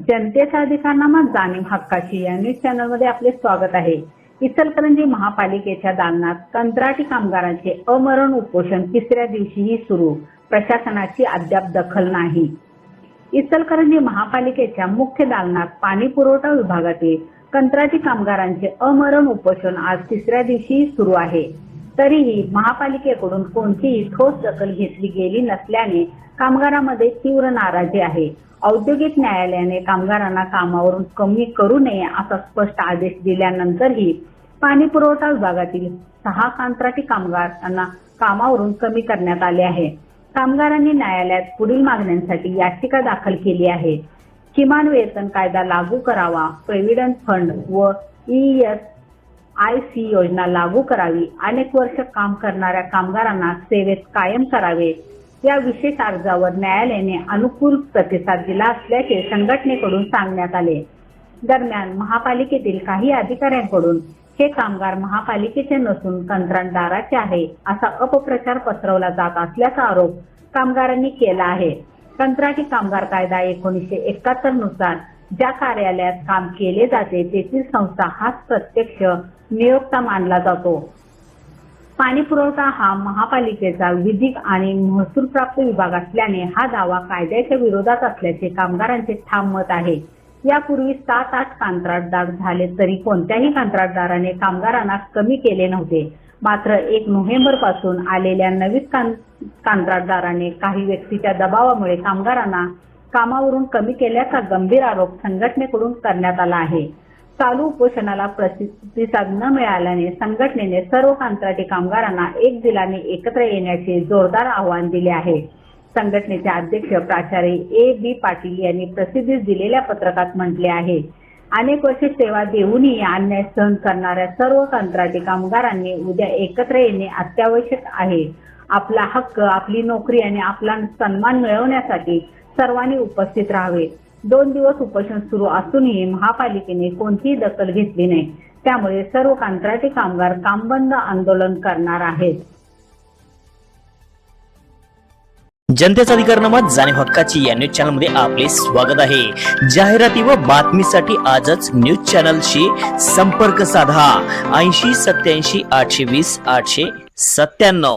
जनतेचा अधिकारनामा जाणीव हक्काची या न्यूज चॅनलमध्ये आपले स्वागत आहे। इचलकरंजी महापालिकेच्या दालनात कंत्राटी कामगारांचे अमरण उपोषण तिसऱ्या दिवशीही सुरू, प्रशासनाची अद्याप दखल नाही। इचलकरंजी महापालिकेच्या मुख्य दालनात पाणी पुरवठा विभागातील कंत्राटी कामगारांचे अमरण उपोषण आज तिसऱ्या दिवशीही सुरू आहे। तरीही महापालिकेकडून कोणतीही ठोस दखल घेतली गेली नसल्याने कामगारांमध्ये तीव्र नाराजी आहे। औद्योगिक न्यायालयाने कामगारांना कामावरून कमी करू नये असा स्पष्ट आदेश दिल्यानंतरही पाणी पुरवठा विभागातील 6 कंत्राटी कामगारांना कामावरून कमी करण्यात आले आहे। कामगारांनी न्यायालयात पुढील मागण्यांसाठी याचिका दाखल केली आहे। किमान वेतन कायदा लागू करावा, प्रोव्हिडंट फंड व ESIC योजना लागू करावी, अनेक वर्ष काम करणाऱ्या कामगारांना सेवेत कायम करावे, या विशेष अर्जावर न्यायालयाने अनुकूल प्रतिसाद दिला असल्याचे संघटनेकडून सांगण्यात आले। दरम्यान महापालिकेतील काही अधिकाऱ्यांकडून हे कामगार महापालिकेचे नसून कंत्राटदाराचे आहे असा अपप्रचार पसरवला जात असल्याचा आरोप कामगारांनी केला आहे। कंत्राटी कामगार कायदा 1971 नुसार ज्या कार्यालयात काम केले जाते तेथील संस्था हाच प्रत्यक्ष नियोक्ता मानला जातो। पाणी पुरवठा हा महापालिकेचा विधिक आणि महसूल प्राप्त विभाग असल्याने हा दावा कायद्याच्या विरोधात असल्याचे कामगारांचे ठाम मत आहे। यापूर्वी 7-8 कंत्राटदार झाले तरी कोणत्याही कंत्राटदाराने कामगारांना कमी केले नव्हते। मात्र 1 नोव्हेंबर पासून आलेल्या नवीन कंत्राटदाराने काही व्यक्तीच्या दबावामुळे कामगारांना कामावरून कमी केल्याचा गंभीर आरोप संघटनेकडून करण्यात आला आहे। चालू उपोषणाला प्रतिसाद न मिळाल्याने संघटनेने सर्व कंत्राटी कामगारांना एक दिलाने एकत्र येण्याचे जोरदार आवाहन दिले आहे। संघटनेचे अध्यक्ष प्राचार्य A.B. पाटील यांनी प्रसिद्धीस दिलेल्या पत्रकात म्हटले आहे, अनेक वर्षे सेवा देऊनही अन्याय सहन करणाऱ्या सर्व कंत्राटी कामगारांनी उद्या एकत्र येणे अत्यावश्यक आहे। आपला हक्क, आपली नोकरी आणि आपला सन्मान मिळवण्यासाठी सर्वांनी उपस्थित राहावे। 2 दिवस उपोषण सुरू असूनही महापालिकेने कोणतीही दखल घेतली नाही, त्यामुळे सर्व कंत्राटी कामगार कामबंद आंदोलन करणार आहेत। जनतेचा अधिकारनामा जाणीव हक्काची या न्यूज चॅनल मध्ये आपले स्वागत आहे। जाहिराती व बातमीसाठी आजच न्यूज चॅनलशी संपर्क साधा 80 87 820 897।